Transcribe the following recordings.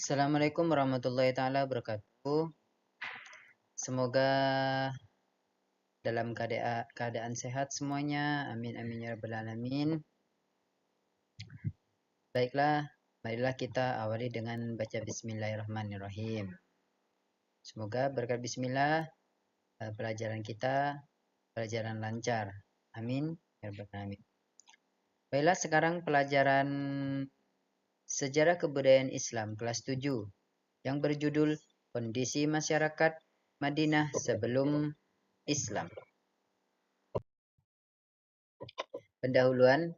Assalamualaikum warahmatullahi taala wabarakatuh. Semoga dalam keadaan sehat semuanya. Amin amin ya rabbal alamin. Baiklah, marilah kita awali dengan baca bismillahirrahmanirrahim. Semoga berkat bismillah pelajaran kita pelajaran lancar. Amin ya rabbal alamin. Baiklah, sekarang pelajaran Sejarah Kebudayaan Islam kelas 7 yang berjudul Kondisi Masyarakat Madinah Sebelum Islam. Pendahuluan,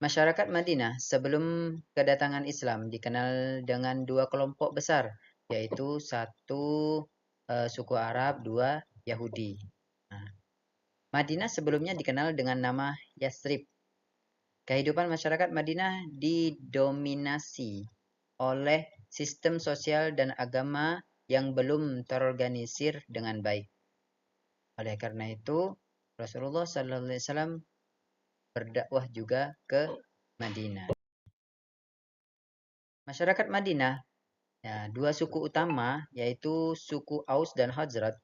masyarakat Madinah sebelum kedatangan Islam dikenal dengan dua kelompok besar, yaitu satu suku Arab, dua Yahudi. Nah, Madinah sebelumnya dikenal dengan nama Yathrib. Kehidupan masyarakat Madinah didominasi oleh sistem sosial dan agama yang belum terorganisir dengan baik. Oleh karena itu, Rasulullah SAW berdakwah juga ke Madinah. Masyarakat Madinah, dua suku utama yaitu suku Aus dan Khazraj.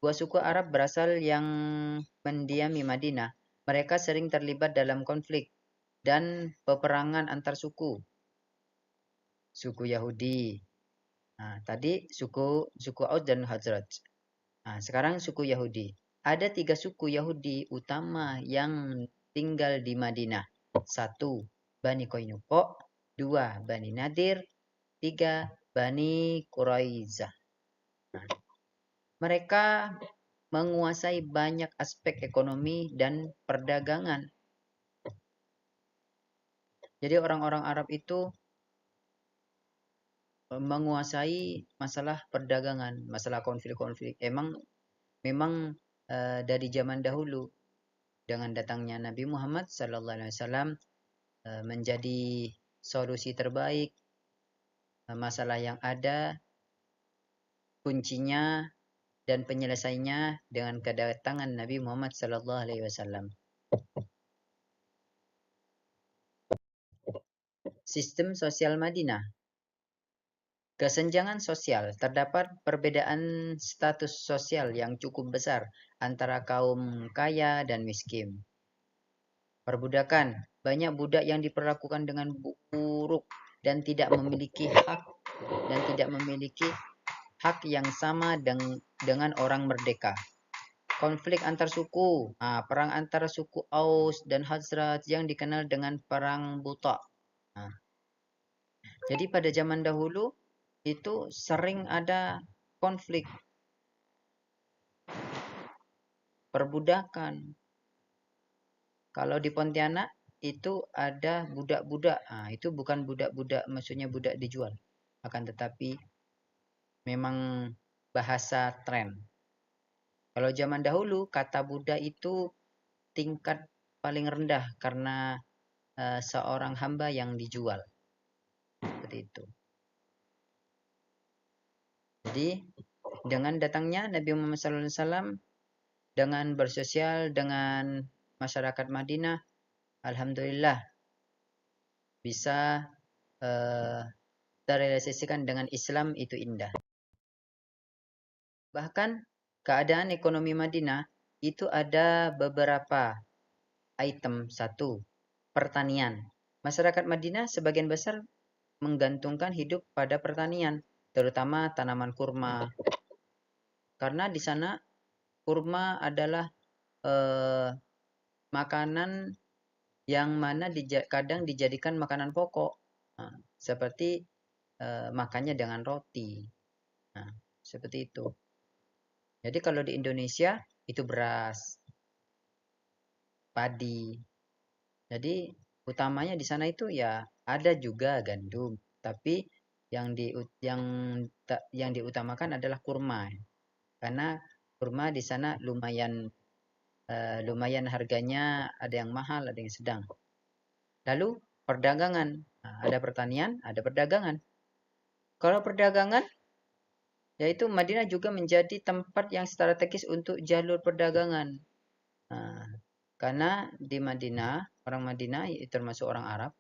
Dua suku Arab berasal yang mendiami Madinah. Mereka sering terlibat dalam konflik dan peperangan antar suku. Suku Yahudi. Nah, tadi suku Aus dan Khazraj. Nah, sekarang suku Yahudi. Ada 3 suku Yahudi utama yang tinggal di Madinah. 1. Bani Qainuqa. 2. Bani Nadir. 3. Bani Quraizah. Nah, mereka menguasai banyak aspek ekonomi dan perdagangan. Jadi orang-orang Arab itu menguasai masalah perdagangan, masalah konflik-konflik. Memang dari zaman dahulu dengan datangnya Nabi Muhammad SAW menjadi solusi terbaik masalah yang ada, kuncinya dan penyelesaiannya dengan kedatangan Nabi Muhammad SAW. Sistem sosial Madinah. Kesenjangan sosial. Terdapat perbedaan status sosial yang cukup besar antara kaum kaya dan miskin. Perbudakan. Banyak budak yang diperlakukan dengan buruk dan tidak memiliki hak yang sama dengan orang merdeka. Konflik antar suku. Perang antara suku Aus dan Khazraj yang dikenal dengan perang Buta. Jadi pada zaman dahulu itu sering ada konflik, perbudakan. Kalau di Pontianak itu ada budak-budak. Itu bukan budak-budak, maksudnya budak dijual. Akan tetapi memang bahasa tren. Kalau zaman dahulu kata budak itu tingkat paling rendah karena seorang hamba yang dijual. Seperti itu. Jadi dengan datangnya Nabi Muhammad SAW dengan bersosial dengan masyarakat Madinah, alhamdulillah bisa terrealisasikan dengan Islam itu indah. Bahkan keadaan ekonomi Madinah itu ada beberapa item. 1. Pertanian. Masyarakat Madinah sebagian besar menggantungkan hidup pada pertanian, terutama tanaman kurma. Karena di sana kurma adalah makanan yang mana kadang dijadikan makanan pokok. Seperti makannya dengan roti. Seperti itu. Jadi kalau di Indonesia itu beras, padi. Jadi utamanya di sana itu ya ada juga gandum, tapi yang diutamakan adalah kurma. Karena kurma di sana lumayan harganya, ada yang mahal, ada yang sedang. Lalu perdagangan, ada pertanian, ada perdagangan. Kalau perdagangan, yaitu Madinah juga menjadi tempat yang strategis untuk jalur perdagangan. Karena di Madinah, orang Madinah termasuk orang Arab,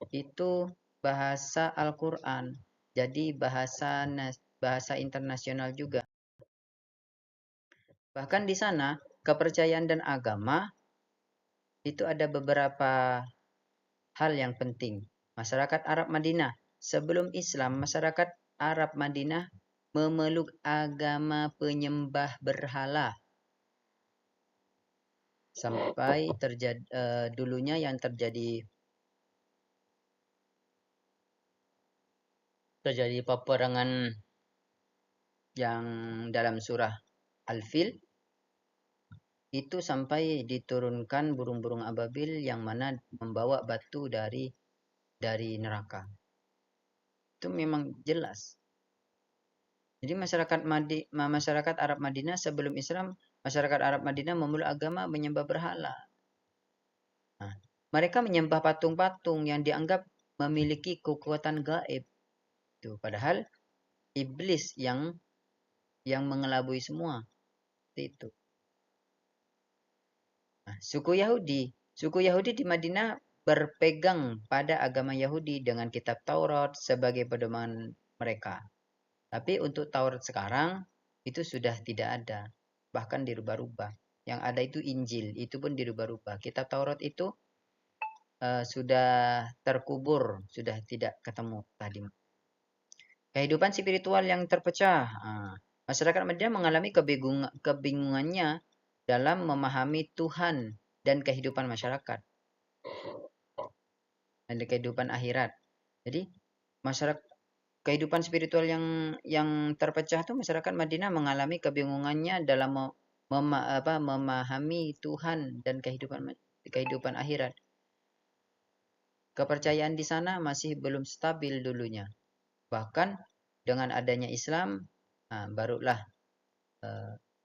itu bahasa Al-Quran. jadi bahasa internasional juga. Bahkan di sana kepercayaan dan agama itu ada beberapa hal yang penting. Masyarakat Arab Madinah sebelum Islam, masyarakat Arab Madinah memeluk agama penyembah berhala sampai dulunya yang terjadi peperangan yang dalam surah Al-Fil itu sampai diturunkan burung-burung ababil yang mana membawa batu dari neraka. Itu memang jelas. Jadi masyarakat Arab Madinah sebelum Islam, masyarakat Arab Madinah memeluk agama menyembah berhala. Nah, mereka menyembah patung-patung yang dianggap memiliki kekuatan gaib. Padahal iblis yang mengelabui semua. Itu. Nah, suku Yahudi di Madinah berpegang pada agama Yahudi dengan kitab Taurat sebagai pedoman mereka. Tapi untuk Taurat sekarang itu sudah tidak ada, bahkan dirubah-rubah. Yang ada itu Injil, itu pun dirubah-rubah. Kitab Taurat itu sudah terkubur, sudah tidak ketemu tadi. Kehidupan spiritual yang terpecah. Masyarakat Madinah mengalami kebingungannya dalam memahami Tuhan dan kehidupan masyarakat dan kehidupan akhirat. Jadi masyarakat kehidupan spiritual yang terpecah itu masyarakat Madinah mengalami kebingungannya dalam memahami Tuhan dan kehidupan akhirat. Kepercayaan di sana masih belum stabil dulunya. Bahkan dengan adanya Islam, barulah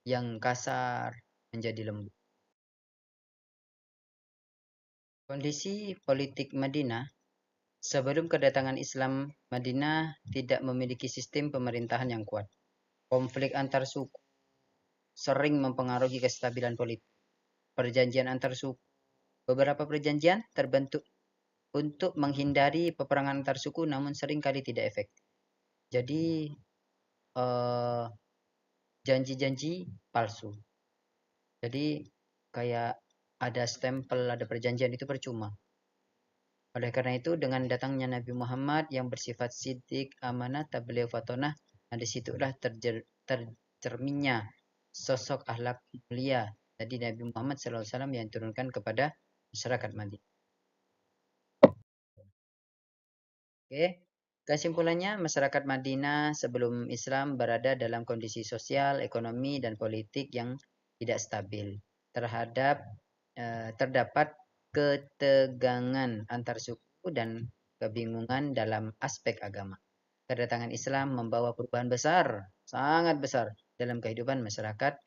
yang kasar menjadi lembut. Kondisi politik Madinah sebelum kedatangan Islam, Madinah tidak memiliki sistem pemerintahan yang kuat. Konflik antar suku sering mempengaruhi kestabilan politik. Perjanjian antar suku, beberapa perjanjian terbentuk untuk menghindari peperangan antar suku, namun seringkali tidak efektif. Jadi janji-janji palsu. Jadi kayak ada stempel, ada perjanjian itu percuma. Oleh karena itu dengan datangnya Nabi Muhammad yang bersifat siddiq, amanah, tabligh, fatonah, disitulah tercerminnya sosok akhlak mulia. Jadi Nabi Muhammad SAW yang turunkan kepada masyarakat Madinah. Oke, kesimpulannya masyarakat Madinah sebelum Islam berada dalam kondisi sosial, ekonomi, dan politik yang tidak stabil. Terdapat ketegangan antar suku dan kebingungan dalam aspek agama. Kedatangan Islam membawa perubahan besar, sangat besar dalam kehidupan masyarakat